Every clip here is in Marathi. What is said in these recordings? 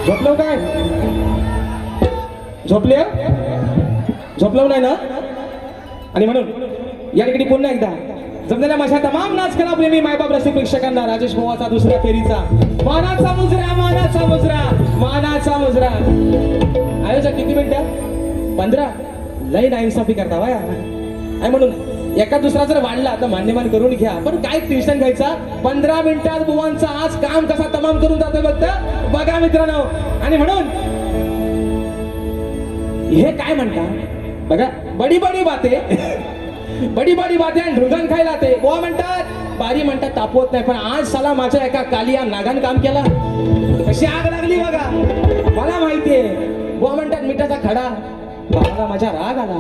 झोपलो काय? झोपले? झोपलो नाही ना? आणि म्हणून या ठिकाणी पुन्हा एकदा जमलेल्या माझ्या तमाम नाचकला प्रेमी मायबाप रसिक प्रेक्षकांना राजेश भावाचा दुसऱ्या फेरीचा मानाचा मुजरा, मानाचा मुजरा, मानाचा मुजरा. आयोजक किती मिनिटं? 15. लई नाइन्साफी करता वाया. आणि म्हणून एका दुसरा जर वाढला तर मान्यमान करून घ्या, पण काय टेन्शन घ्यायचा. 15 मिनिटात बुवांचा आज काम कसा तमाम करून जातोय बघा मित्रांनो. आणि म्हणून हे काय म्हणतात बघा, बडी बडी बाते बडी बडी बाते आणि ढुंगण खायला ते बुवा म्हणतात, बारी म्हणतात तापवत नाही. पण आज साला माझ्या एका कालिया नागान काम केला, कशी आग लागली बघा. मला माहितीये बुवा म्हणतात मिठाचा खडा, बाबाला माझ्या राग आला.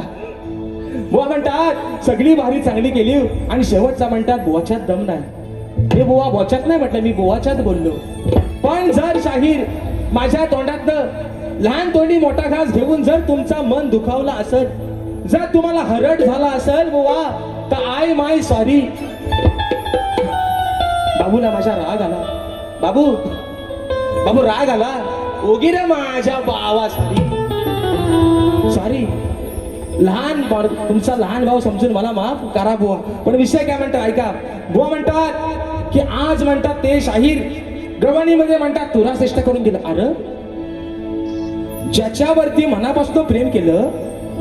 बुवा म्हणतात सगळी भारी चांगली केली आणि शेवटचा म्हणतात बुवाच्यात दम नाही. हे बुवा बोच्यात नाही म्हटलं, मी बुवाच्यात बोललो. पण जर शाहीर माझ्या तोंडातनं लहान तोंडी मोठा घास घेऊन जर तुमचा मन दुखावला असेल, जर तुम्हाला हरट झाला असेल बुवा, तर आय माय सॉरी. बाबूला माझ्या राग आला. बाबू बाबू राग आला. ओगिरे माझ्या बावा सॉरी सॉरी. लहान तुमचा लहान भाऊ समजून मला माफ करा बुवा. पण विषय काय म्हणतात ऐका. बुवा म्हणतात की आज म्हणतात ते शाहीर गवणीमध्ये म्हणतात तुरा श्रेष्ठ करून दिलं. अरे ज्याच्यावरती मनापासून प्रेम केलं,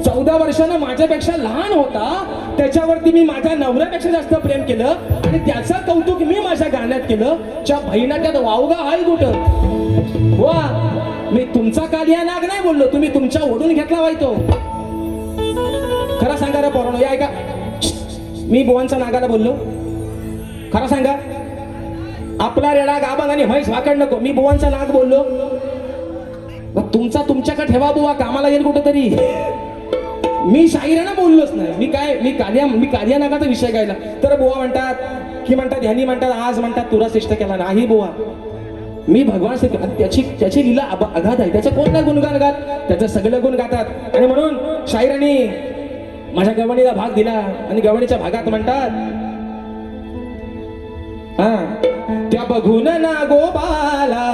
14 वर्षानं माझ्यापेक्षा लहान होता, त्याच्यावरती मी माझ्या नवऱ्यापेक्षा जास्त प्रेम केलं आणि त्याचं कौतुक मी माझ्या गाण्यात केलं. ज्या भैनाट्यात वावगा हाय कुठं वा. मी तुमचा कालिया नाग नाही बोललो, तुम्ही तुमच्या ओढून घेतला वाईतो. खरं सांगा रे पोरांनो, या ऐका, मी बुवांचा नागाला बोललो? खरं सांगा. आपला रेडा गाबांग आणि म्हैस वाकड नको, मी बुवांचा नाग बोललो? तुमचा तुमच्याकडे ठेवा बुवा, कामाला येईल कुठेतरी. मी शाहिरानं बोललोच नाही. मी कालिया नागाचा विषय गायला तर बुवा म्हणतात की म्हणतात ह्यांनी म्हणतात आज म्हणतात तुरा श्रेष्ठ केला. नाही बुवा, मी भगवान त्याची लीला अगाध आहे. त्याचं कोण नाही गुणगान गात, त्याचं सगळं गुण गातात. आणि म्हणून शाहिरांनी माझ्या गवणीला भाग दिला आणि गवणीच्या भागात म्हणतात त्या बघून ना गोपाला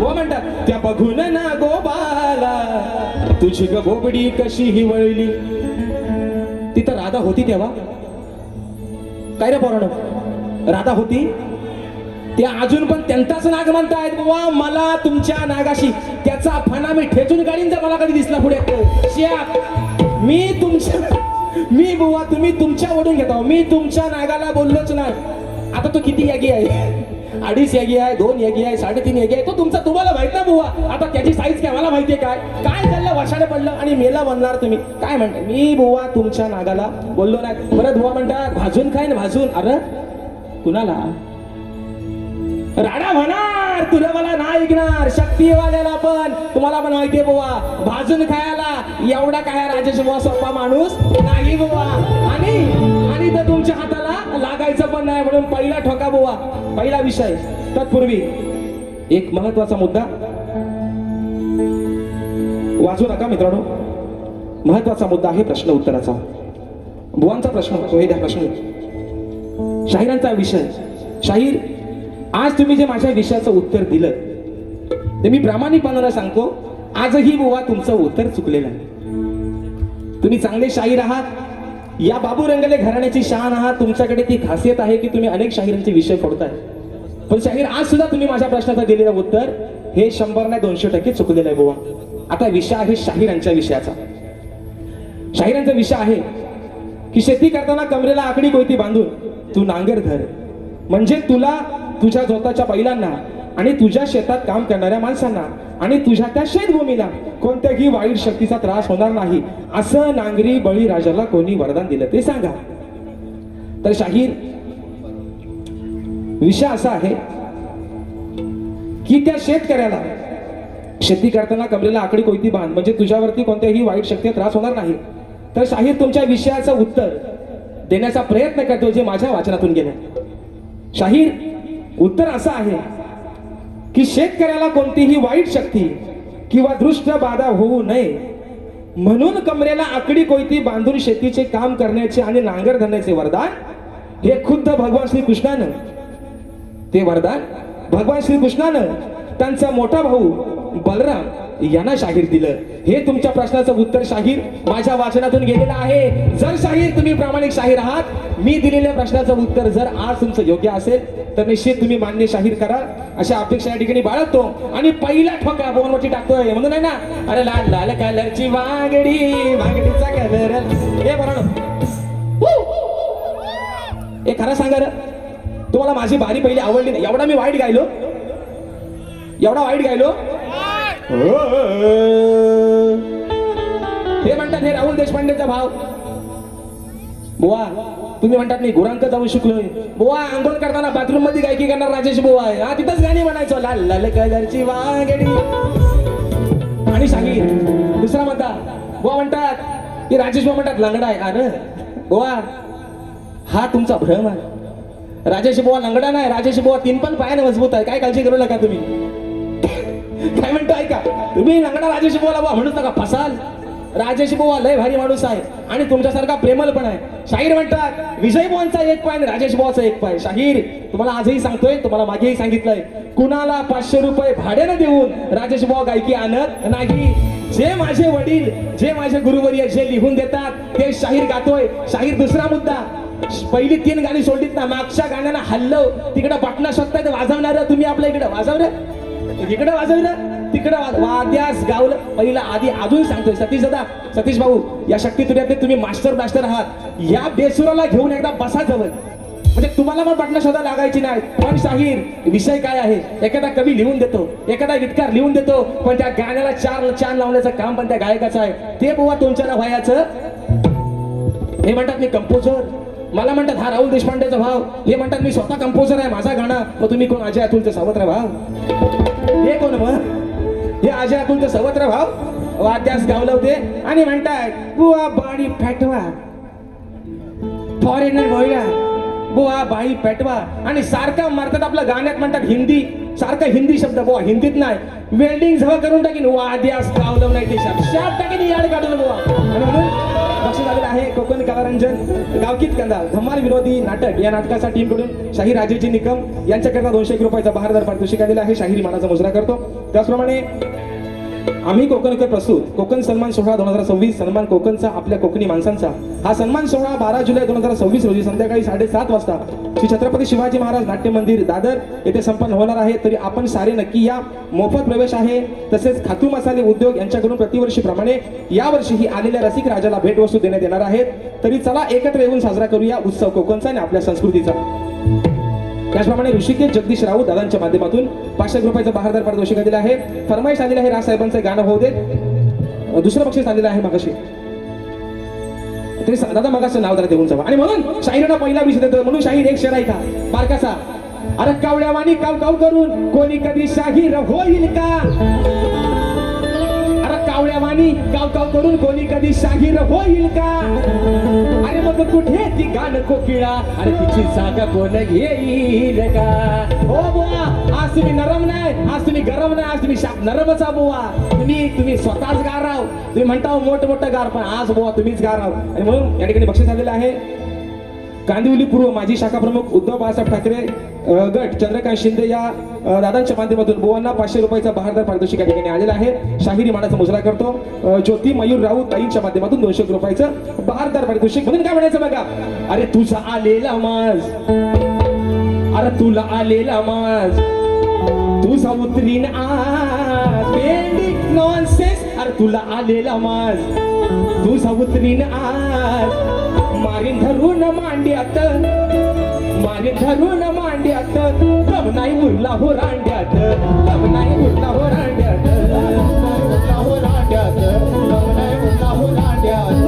म्हणतात त्या बघून ना गोपाला तुझी ग बोबडी कशी हिवळली. तिथं राधा होती तेव्हा काय रे पोरांनो, राधा होती. ते अजून पण त्यांचाच नाग म्हणतायत बुवा. मला तुमच्या नागाशी त्याचा फणा मी ठेचून काढीन जर मला कधी दिसला पुढे. मी बुवा तुम्ही तुमच्या ओढून घेता, मी तुमच्या नागाला बोललोच नाही. आता तो किती यागी आहे? 2.5 यागी आहे, 2 यागी आहे, 3.5 यागी आहे. तो तुमचा तुम्हाला माहित ना बुवा. आता त्याची साईज काय मला माहितीये. काय काय चाललं वशाने पडलं आणि मेला बनणार तुम्ही काय म्हणता. मी बुवा तुमच्या नागाला बोललो नाही. परत बुवा म्हणतात भाजून खाय ना भाजून. अरे कुणाला राडा म्हणणार, तुला मला नाही ऐकणार. शक्तीवाल्याला पण तुम्हाला पण माहितीये बुवा, भाजून खायला एवढा काय राजेश बुवा सोपा माणूस नाही बुवा. आणि तर तुमच्या हाताला लागायचं पण नाही. म्हणून पहिला ठोका बुवा, पहिला विषय. तत्पूर्वी एक महत्वाचा मुद्दा वाचू नका मित्रांनो. महत्वाचा मुद्दा आहे प्रश्न उत्तराचा. बुवांचा प्रश्न हे द्या प्रश्न. शाहिरांचा विषय. शाहीर आज तुम्ही जे माझ्या विषयाचं उत्तर दिलं ते मी प्रामाणिकपणानं सांगतो, आजही बुवा तुमचं उत्तर चुकलेलं आहे. तुम्ही चांगले शाहीर आहात, या बाबू रंगले घराण्याची शान आहात. तुमच्याकडे ती खासियत आहे की तुम्ही अनेक शाहिरांचे विषय फोडताय. पण शाहीर आज सुद्धा तुम्ही माझ्या प्रश्नाचं दिलेलं उत्तर हे 100 नाही 200% चुकलेलं आहे बुवा. आता विषय आहे शाहिरांच्या विषयाचा. शाहिरांचा विषय आहे की शेती करताना कमरेला आकडी कोयती बांधून तू नांगर धर, म्हणजे तुला तुझ्या स्वतःच्या बैलांना आणि तुझ्या शेतात काम करणाऱ्या माणसांना आणि तुझ्या त्या शेतभूमीला कोणत्याही वाईट शक्तीचा त्रास होणार नाही, असं नांगरी बळीराजाला कोणी वरदान दिलं ते सांगा. तर शाहीर विषय असा आहे की त्या शेतकऱ्याला शेती करताना कमरेला आकडी कोयती बांध, म्हणजे तुझ्यावरती कोणत्याही वाईट शक्तीचा त्रास होणार नाही. तर शाहीर तुमच्या विषयाचं उत्तर देण्याचा प्रयत्न करतो जे माझ्या वाचनातून गेलं. शाहीर उत्तर असं आहे की शेतकऱ्याला कोणतीही वाईट शक्ती किंवा दृष्ट बाधा होऊ नये म्हणून कमरेला आकडी कोयती बांधून शेतीचे काम करण्याचे आणि नांगर धरण्याचे वरदान हे खुद्द भगवान श्रीकृष्णानं, ते वरदान भगवान श्रीकृष्णानं त्यांचा मोठा भाऊ बलराम यांना शाहीर दिलं. हे तुमच्या प्रश्नाचं उत्तर शाहीर माझ्या वाचनातून गेलेलं आहे. जर शाहीर तुम्ही प्रामाणिक शाहीर आहात, मी दिलेल्या प्रश्नाचं उत्तर जर आज तुमचं योग्य असेल तर निश्चित तुम्ही मान्य शाहीर करा अशा अपेक्षा या ठिकाणी बाळगतो. आणि पहिला ठोका बोनवरती टाकतोय म्हणून आहे ना, अरे लाल लाल कलरची वांगडी, वांगडीचा कलर हे बरोबर. हे खरं सांगा रे, तुम्हाला माझी बारी पहिली आवडली नाही? एवढा मी वाईट गायलो, एवढा वाईट गायलो. हे म्हणतात हे राहुल देशपांडेचा भाव. बुवा तुम्ही म्हणतात मी गुरांक जाऊन शिकलोय. बुवा आंघोळ करताना बाथरूम मध्ये गायकी करणार राजेश बुवा आहे. हा तिथंच गाणी म्हणायचो, लाल लाल कलरची वांगडी. आणि शाहीर दुसरा म्हणतात, बुवा म्हणतात की राजेश बुवा म्हणतात लंगडा आहे. अरे बुवा हा तुमचा भ्रम आहे. राजेश बुवा लंगडा नाही, राजेश बुवा 3 पण पायाने मजबूत आहे. काय काळजी करू नका तुम्ही. काय म्हणतो ऐका, तुम्ही लंगडा राजेश बुवाला बुवा म्हणूच नका, फसाल. राजेश बुवा लय भारी माणूस आहे आणि तुमच्यासारखा प्रेमल पण आहे. शाहीर म्हणतात विजय बुवांचा 1 पाय आणि राजेश बुवाचा 1 पाय. शाहीर तुम्हाला आजही सांगतोय, तुम्हाला मागेही सांगितलंय, कुणाला 500 रुपये भाड्यानं देऊन राजेश बुवा गायकी आणत नाही. जे माझे वडील, जे माझे गुरुवर्य जे लिहून देतात ते शाहीर गातोय. शाहीर दुसरा मुद्दा, पहिली 3 गाणी सोडलीत ना, मागच्या गाण्याला हल्लो तिकडे बटना शोधताय वाजवणार तुम्ही, आपल्या इकडे वाजवलं, इकडे वाजवलं, तिकडे वाद्यास गावलं. पहिला आधी अजून सांगतोय सतीश दादा, सतीश भाऊ या शक्ती तुर्यातले तुम्ही मास्टर ब्लास्टर आहात. या बेसुराला घेऊन एकदा बसा जवळ, म्हणजे तुम्हाला पण बटना शोधा लागायची नाही. पण शाहीर विषय काय आहे, एखादा कवी लिहून देतो, एखादा गीतकार लिहून देतो, पण त्या गाण्याला 4 चांद लावण्याचं काम पण त्या गायकाचं आहे. ते बुवा तुमच्याला व्हायचं. हे म्हणतात मी कंपोजर, मला म्हणतात हा राहुल देशपांडेचा भाव. हे म्हणतात मी स्वतः कंपोजर आहे, माझा गाणं. मग तुम्ही कोण, अजय अतुलचे सावत्र भाव? हे कोण मग? हे अजय अतुलचे सावत्र भाव वाद्यास गावलं होते. आणि म्हणतात बुवा बाडी पेटवा, फॉरेनर भोयला बुवा बाई पेटवा. आणि सारखा मारतात आपल्या गाण्यात म्हणतात हिंदी, सारखा हिंदी शब्द. बुवा हिंदीत नाही, वेल्डिंग जवळ करून टाकीन, वाद्यास गावलं नाही ते शब्द टाकीन, याड काढून बुवा. आणि म्हणून बक्षीस आलेलं आहे कोकण कलारंजन, गावकीत कंदा, धम्माल विनोदी नाटक या नाटकाच्या टीमकडून शाहीर राजेजी निकम यांच्याकरता 201 रुपयाचा बहारदार पारितोषिक आलेला आहे. शाहिरी मानाचा मुजरा करतो. त्याचप्रमाणे आम्ही कोकणकर प्रस्तुत कोकण सन्मान सोहळा 2026 सन्मान कोकणचा आपल्या कोकणी माणसांचा. हा सन्मान सोहळा 12 जुलै 2026 रोजी संध्याकाळी 7:30 वाजता श्री छत्रपती शिवाजी महाराज नाट्य मंदिर दादर येथे संपन्न होणार आहे. तरी आपण सारे नक्की या. मोफत प्रवेश आहे. तसेच खातू मसाले उद्योग यांच्याकडून प्रतिवर्षीप्रमाणे यावर्षीही आलेल्या रसिक राजाला भेटवस्तू देण्यात येणार आहेत. तरी चला एकत्र येऊन साजरा करूया उत्सव कोकणचा आणि आपल्या संस्कृतीचा. त्याचप्रमाणे ऋषिकेश जगदीश राऊत दादांच्या माध्यमातून 500 रुपयाचं बहारदार पारितोषिक दिलं आहे. फरमाईश आलेलं आहे राज साहेबांचं गाणं होऊ देत. दुसरं बक्षीस आलेलं आहे मगाशी, तरी दादा मगाचं नाव जरा देऊन जावा. आणि म्हणून शाहिरांना पहिला विषय देतो. म्हणून शाहीर एक शेर आहे का बारकासा, अरे कावड्यावानी काव काव करून कोणी कधी शाहीर होईल का? अरे कावड्यावानी काव काव करून कोणी कधी शाहीर होईल का? अरे मग कुठे ती गाणं कोकिळा, अरे तिची जागा कोण घेईल का? हो बुवा, आज तुम्ही नरम नाही, आज तुम्ही गरम नाही, आज तुम्ही नरमच बुवा. तुम्ही स्वतःच गाराव. तुम्ही म्हणता मोठं गार, पण आज बुवा तुम्हीच गाराव. आणि म्हणून या ठिकाणी बक्षीस आलेलं आहे. कांदिवली पूर्व माजी शाखा प्रमुख उद्धव बाळासाहेब ठाकरे गट चंद्रकांत शिंदे या दादांच्या माध्यमातून बुवांना 500 रुपयाचा बहारदार पारितोषिक या ठिकाणी आलेला आहे. शाहिरी मानाचा मुजरा करतो. ज्योती मयूर राऊत ताईंच्या माध्यमातून 200 रुपयाचं बहारदार पारितोषिक. म्हणून काय म्हणायचं बघा, अरे तुझा आलेला माज, अरे तुला आलेला माज, तुझा उतरीन आज पेंडिंग नॉनसेन्स. अरे तुला आलेला माज, तुझा उतरीन आज मारीन धरून मांड्यात, मारीन धरून मांड्यात, दम नाही उरला हो रांड्यात, दम नाही उरला हो रांड्यात, उरला हो रांड्यात, दम नाही उरला हो रांड्यात.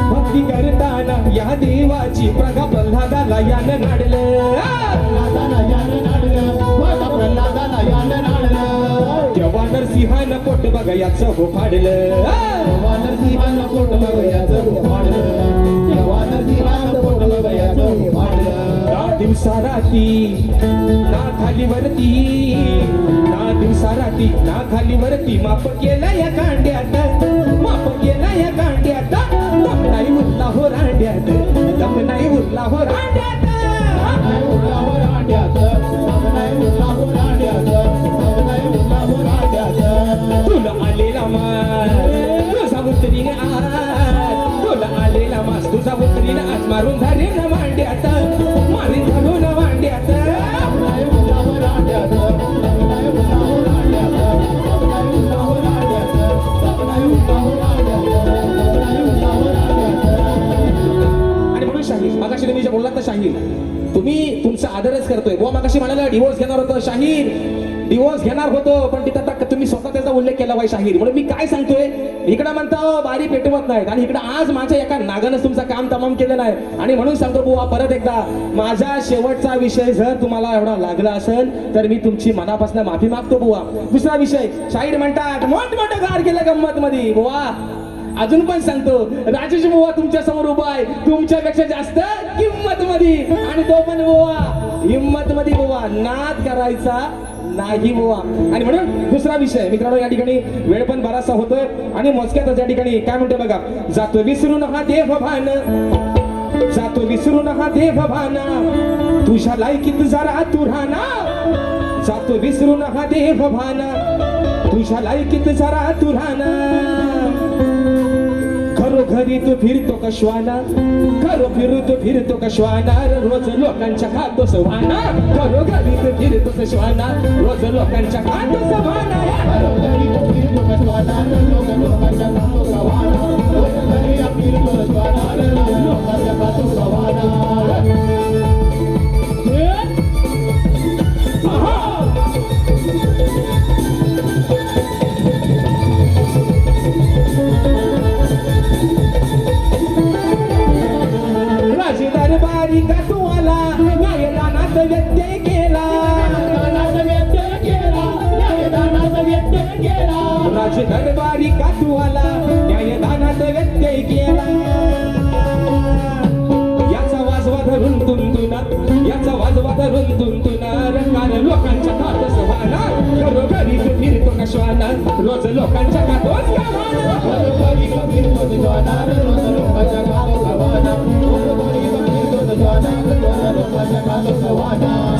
भक्ती करताना या देवाची प्रगा प्रल्हादाला यानं नाडलं, प्रल्हादाला यानं नाडलं, प्रल्हादाला यानं नाडलं. तेव्हा नरसिंहानं गयाचं हो फाडलं तेव्हा नरसिंहानं पोट गयाचं हो फाडलं तेव्हा नरसिंहानं पोट गयाचं हो फाडलं ना दिवसा राती ना खाली वरती ना दिवसा राती ना खाली वरती माप केला या कांड्यात माप केला या कांड्यात दम नाही उरला हो रांड्यात दम नाही उरला हो रांड्यात नाही उरला हो रांड्यात नाही उरला हो रांड्यात नाही उरला हो रांड्यात तुला आलेला मास तुझा उतरीने आज तुला आलेला मास तुझा उतरीने आज मारून झाले ना मांड्यात मारून झालो ना मांड्यात नाही उरला हो रांड्यात नाही उरला हो रांड्यात नाही उरला हो रांड्यात नाही उरला हो रांड्यात नाही उरला हो रांड्यात आणि म्हणून शाहीर मागाशी तुम्ही जे बोललात ना शाहीर तुम्ही तुमचा आदरच करतोय बुवा मागाशी म्हणाला डिवोर्स घेणार होतो शाहीर डिवोर्स घेणार होतो पण तिथं आता तुम्ही स्वतः त्याचा उल्लेख केला पाहिजे शाहीर म्हणून मी काय सांगतोय इकडं म्हणतो बारी पेटवत नाहीत आणि इकडं आज माझ्या एका नागानं तुमचं काम तमाम केलेलं आहे आणि म्हणून सांगतो बुवा परत एकदा माझा शेवटचा विषय जर तुम्हाला एवढा लागला असेल तर मी तुमची मनापासून माफी मागतो बुवा दुसरा विषय शाहीर म्हणतात मोठमोठं गार केलं गंमत मध्ये बुवा अजून पण सांगतो राजेश बुवा तुमच्या समोर उभा आहे तुमच्यापेक्षा जास्त किंमत मध्ये आणि तो पण बुवा हिंमत मध्ये बुवा नाद करायचा नाही बुवा आणि म्हणून दुसरा विषय मित्रांनो या ठिकाणी वेळ पण बराचसा होतोय आणि मोजक्यातच या ठिकाणी काय म्हणतो बघा जातो विसरून हा देव भान जातो विसरून हा देव भान तुझ्या लायकीत जरा तू राहना जातो विसरून हा देव भान तुझ्या लायकीत जरा तू राहना घरी तू फिरतो कशवाना तू फिरतो कशवाना रोज लोकांच्या खातो सवाना घरी तू फिरतो कशवाना रोज लोकांच्या खातो सवाना घरी तू फिरतो कशवाना लोकांच्या खातो सवाना रोज घरी फिरतो कशवाना लोकांच्या खातो सवाना दरबारी का तू आला न्यायदानात व्यत्यय केला राज दरबारी का तू आला न्यायदानात व्यत्यय केला याचा वाजवा धरून तुंतुना याचा वाजवा धरून तुंतुना रंगार लोकांच्या खात सवाना घरोघरी तू फिरतो कशवाना रोज लोकांच्या खातोच घरोघरी तू फिरतो कशवाना रोज लोकांच्या खातो सवाना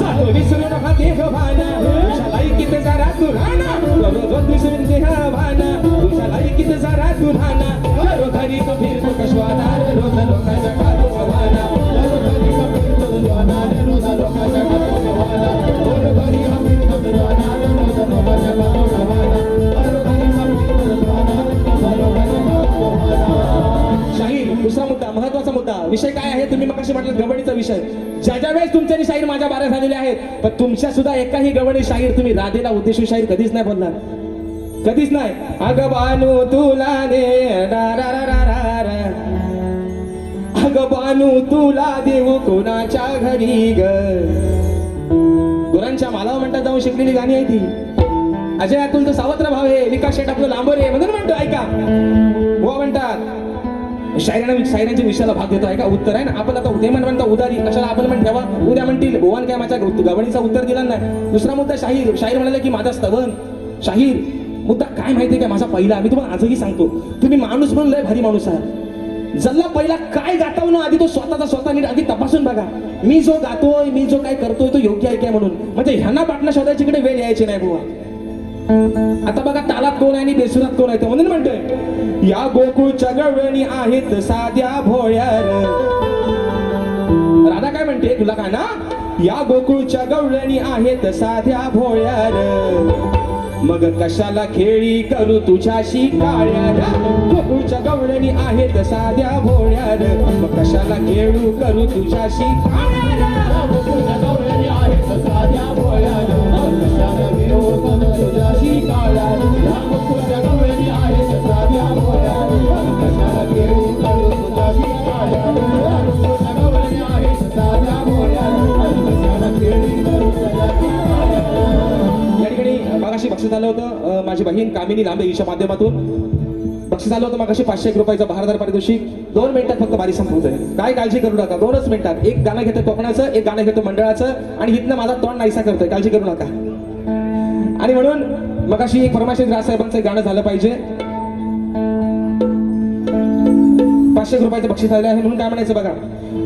जातो विसरून हा देह भाना तुझ्या लायकीत जरा तू राहना रोज विसरून देह भाना तुझ्या लायकीत जरा तू राहना घरोघरी तू फिरतो कशवाना रोज लोकांच्या खातो सवाना घरोघरी तू फिरतो कशवाना रोज लोकांच्या खातो सवाना घरोघरी तू फिरतो कशवाना रोज लोकांच्या खातो सवाना घरोघरी तू फिरतो कशवाना रोज लोकांच्या खातो सवाना शाहीर दुसरा मुद्दा महत्वाचा मुद्दा विषय काय आहे तुम्ही मगाशी म्हटलं गवळीचा विषय ज्या वेळेस तुमच्या शाहीर माझ्या बारा झालेले आहेत पण तुमच्या सुद्धा एकाही गवळी शाहीर तुम्ही राधेला उद्देशून शाहीर कधीच नाही बोलणार कधीच नाही अग बानू तुला दे अग बानू तुला देऊ कोणाच्या घरी ग गुरांच्या मालावर म्हणतात जाऊन शिकलेली गाणी आहे ती अजय अतुल तो सावत्र भाव आहे विकास शेट आपलं लांबोरे म्हणून म्हणतो ऐका हो म्हणतात शायरांच्या विषयाला भाग देतो आहे का उत्तर आहे ना आपण आता उद्या म्हणता उदारी कशाला आपण पण ठेवा उद्या म्हणतील भगवान काय माझ्या गवळीचा उत्तर दिला नाही दुसरा मुद्दा शाहीर म्हणाले की माझा स्तवन शाहीर मुद्दा काय माहितीये का माझा पहिला मी तुम्हाला आजही सांगतो तुम्ही माणूस पण लय भारी माणूस आहे जल्ला पहिला काय गाताव ना आधी तो स्वतः नीट आधी तपासून बघा मी जो गातोय मी जो काय करतोय तो योग्य आहे काय म्हणून म्हणजे ह्यांना पाटणा शोधायची कडे वेळ यायची नाही बुवा आता बघा तालात कोण आहे आणि बेसुरात कोण आहे म्हणून म्हणतोय या गोकुळच्या गवळणी आहेत साध्या भोळ्यार राधा काय म्हणते तुला का ना या गोकुळच्या गवळणी आहेत साध्या भोळ्यार मग कशाला खेळी करू तुझ्याशी काळ्यार गोकुळच्या गवळणी आहेत साध्या भोळ्यार मग कशाला खेळू करू तुझ्याशी काळ्यार गोकुळच्या गवळणी आहेत साध्या भोळ्यार कशाला खेळू करू तुझ्याशी काळ्यार गोकुळच्या गवळणी आहेत साध्या भोळ्यार कशाला खेळू करू तुझ्याशी काळ्यार गोकुळच्या गवळणी आहेत साध्या भोळ्यार कशाला खेळू करू तुझ्याशी काळ्यार या ठिकाणी मगाशी बक्षीस आलं होतं माझी बहीण कामिनी लांबे हिच्या माध्यमातून. बक्षीस आलं होतं मगाशी 501 रुपयाचं बहारदार पारितोषिक. 2 मिनिटात फक्त बारी संपवतोय. काय काळजी करू नका, 2च मिनिटात. एक गाणं घेतो कोकणाचं, एक गाणं घेतो मंडळाचं, आणि इथनं माझा तोंड नाहीसा करतोय, काळजी करू नका. आणि म्हणून मगाशी एक फरमाशेत राजसाहेबांचं एक गाणं झालं पाहिजे. 500 रुपयाचं बक्षीस आलं आहे म्हणून काय म्हणायचं बघा.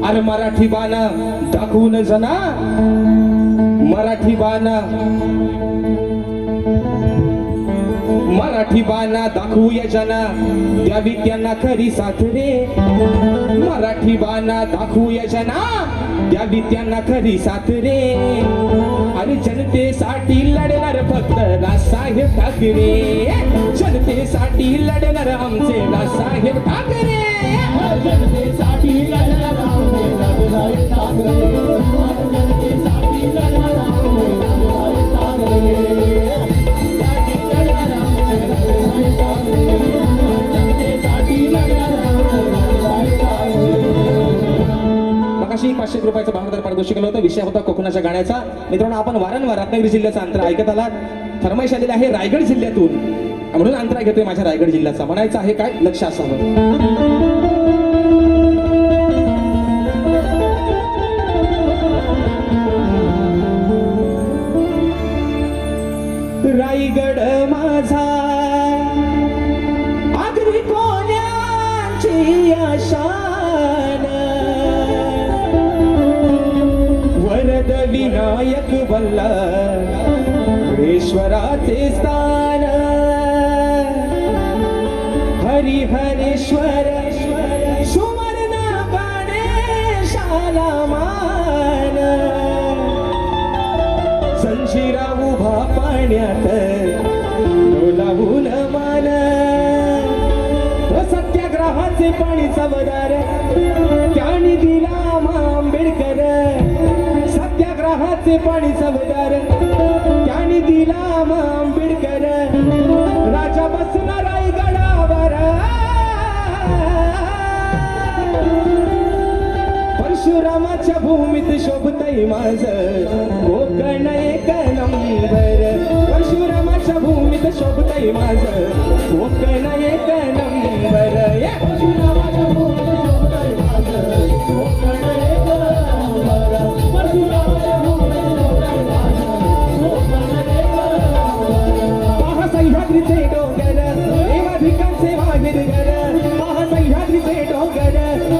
अरे मराठी बाणा दाखवून जना, मराठी बाणा, मराठी बाणा दाखवूया जना, द्यावी त्यांना खरी साथ रे. मराठी बाणा दाखवूया जना, द्यावी त्यांना खरी साथ रे. अरे जनतेसाठी लढणार फक्त राजसाहेब ठाकरे, जनतेसाठी लढणार आमचे राजसाहेब ठाकरे. जनतेसाठी लढणार आमचे राजसाहेब ठाकरे, जनतेसाठी लढणार आमचे राजसाहेब ठाकरे. मगाशी 500 रुपयाचं बहारदार पारितोषिक केलं होतं. विषय होता कोकणाच्या गाण्याचा. मित्रांनो, आपण वारंवार रत्नागिरी जिल्ह्याचा अंतरा ऐकत आलात. फरमाईश आलेला आहे रायगड जिल्ह्यातून, म्हणून अंतरा घेतोय माझ्या रायगड जिल्ह्याचा. म्हणायचं आहे काय, लक्ष असावं. रायगड माझा आगरी कोण्याची आशान, वरद विनायक वल्लभेश्वराचे स्थान. हरिहरेश्वर सुवर्ण गणेशाला मान, संशिरा उभा पाण्यात डोलावून मान. सत्याग्रहाचे पाणी चवदार त्याने दिला आंबेडकर, सत्याग्रहाचे पाणी चवदार त्याने दिला आंबेडकर. राजा बसला रायगडावर, परशुरामाच्या भूमीत शोभतय माझं कोकण एक नंबर. परशुरामाच्या भूमीत शोभतय माझं कोकण एक नंबर. परशुरामाच्या भूमीत शोभतय माझं कोकण एक नंबर. परशुरामाच्या भूमीत शोभतय माझं कोकण एक नंबर. महासह्याद्रीचे डोंगर देवाधिकांचे माहेर घर, महासह्याद्रीचे डोंगर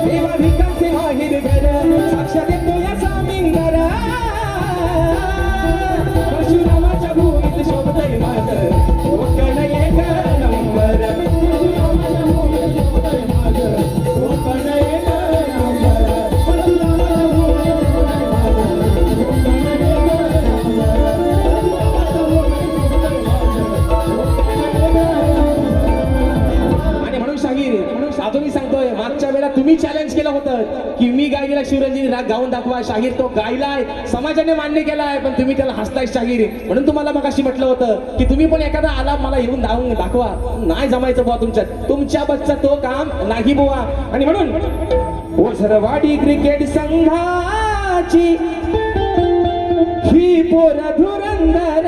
देवाधिकांचे माहेर घर. साक्षात येतो या सामिंगर, परशुरामाच्या भूमीत शोभतय माझं कोकण एक नंबर. परशुरामाच्या भूमीत शोभतय माझं कोकण एक नंबर. परशुरामाच्या भूमीत शोभतय माझं कोकण एक नंबर. आणि म्हणून शाहीर, म्हणून अजूनही सांगतोय, मागच्या वेळेला तुम्ही चॅलेंज केलं होतं की मी गायलेला शिवरंजनी राग गाऊन दाखवा. शाहीर तो गायलाय, समाजाने मान्य केलाय, पण तुम्ही त्याला हसताय शाहीर. म्हणून तुम्हाला मगाशी म्हटलं होतं की तुम्ही पण एखादा आलाप मला येऊन दाखवून दाखवा. नाही जमायचं बुवा तुमच्या बच्चा तो काम नाही बुवा. आणि म्हणून ओझरवाडी क्रिकेट संघाची ही पोर धुरंदर,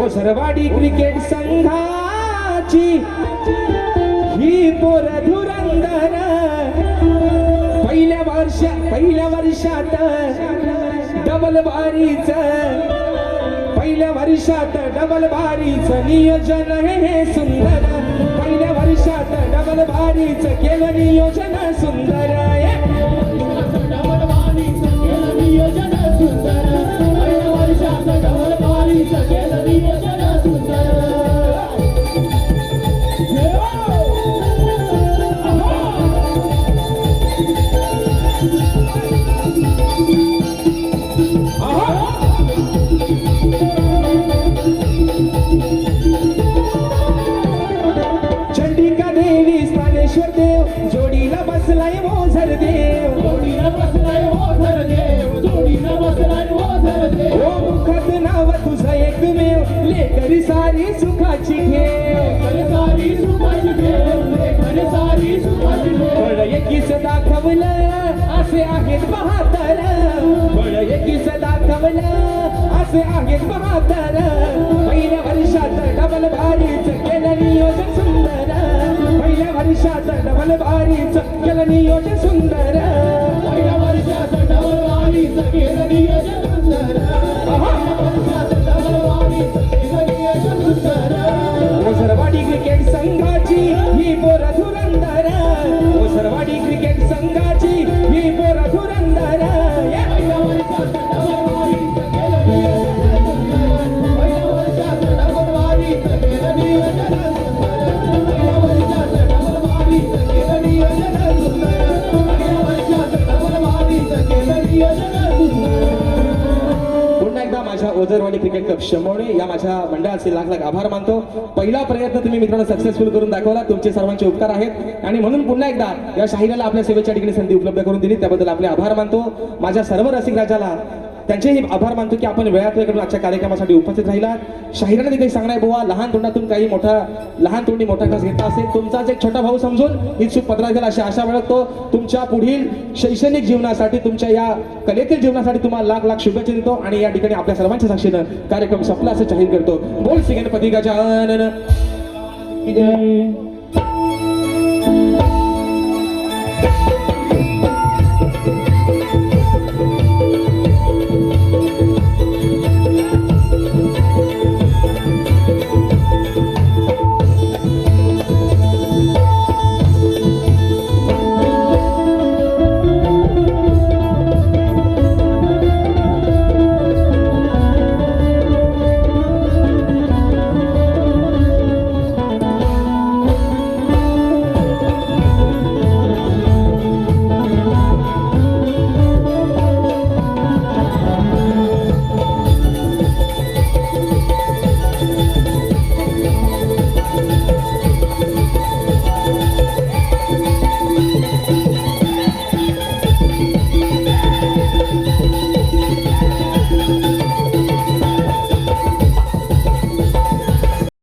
ओझरवाडी क्रिकेट संघाची ही पोर धुरंदर. पहिल्या वर्षात डबल बारीच, पहिल्या वर्षात डबल बारीच नियोजन हे सुंदर. पहिल्या वर्षात डबल बारीच केलं नियोजन सुंदर. डबल बारीच केलं नियोजन सुंदर. पहिल्या वर्षात डबल बारीच केलं नियोजन सुंदर. चंडिका देवी स्थानेश्वर देव जोडीला बसलाय मोझर देव, जोडीला बसलाय मोझर देव, जोडीला बसलाय मोझर देव. ओ मुखात नाव तुझं एकमेव, लेकरी सारी सुखाची ठेव, लेकरी सारी सुखाची ठेव, लेकरी सारी सुखाची ठेव. बळ एकीच दाखवलं असे आहेत बहादर, बळ एकीच दाखवलं असे आहेत बहादर पहिल्या वर्षात डबल भारीच केलं नियोजन सुंदर पहिल्या वर्षात डबल भारीच केलं नियोजन सुंदर पहिल्या वर्षात डबल वारीचं केलं नियोजन सुंदर. पहिल्या वर्षात डबल वारीचं केलं नियोजन सुंदर. ओझरवाडी क्रिकेट संघाची ही पोर धुरंदर ओझरवाडी क्रिकेट संघाची ही पोर धुरंदर पहिल्या वर्षात डबल वारीचं केलं नियोजन सुंदर. पहिल्या वर्षात डबल वारीचं केलं नियोजन सुंदर. पहिल्या वर्षात डबल वारीचं केलं नियोजन सुंदर. पहिल्या वर्षात डबल वारीचं केलं नियोजन सुंदर. पुन्हा एकदा माझ्या ओझरवाडी क्रिकेट क्लब शंभवणे या माझ्या मंडळाचे लाख लाख आभार मानतो. पहिला प्रयत्न तुम्ही मित्रांनो सक्सेसफुल करून दाखवला. तुमचे सर्वांचे उपकार आहेत आणि म्हणून पुन्हा एकदा या शाहिराला आपल्या सेवेच्या ठिकाणी संधी उपलब्ध करून दिली त्याबद्दल आपले आभार मानतो. माझ्या सर्व रसिक राजाला त्यांचेही आभार मानतो की आपण वेळात वेळ करून आजच्या कार्यक्रमासाठी उपस्थित राहिलात. शाहिराने देखील सांगणार बुवा लहान तोंडातून काही मोठा लहान तोंडी मोठा घास घेतला असेल तुमचाच एक छोटा भाऊ समजून ही चूक पदरात गेला अशी आशा बाळगतो. तुमच्या पुढील शैक्षणिक जीवनासाठी तुमच्या या कलेतील जीवनासाठी तुम्हाला लाख लाख शुभेच्छा देतो आणि या ठिकाणी आपल्या सर्वांच्या साक्षीनं कार्यक्रम संपला असं जाहीर करतो. बोल श्री गणपती गजानन.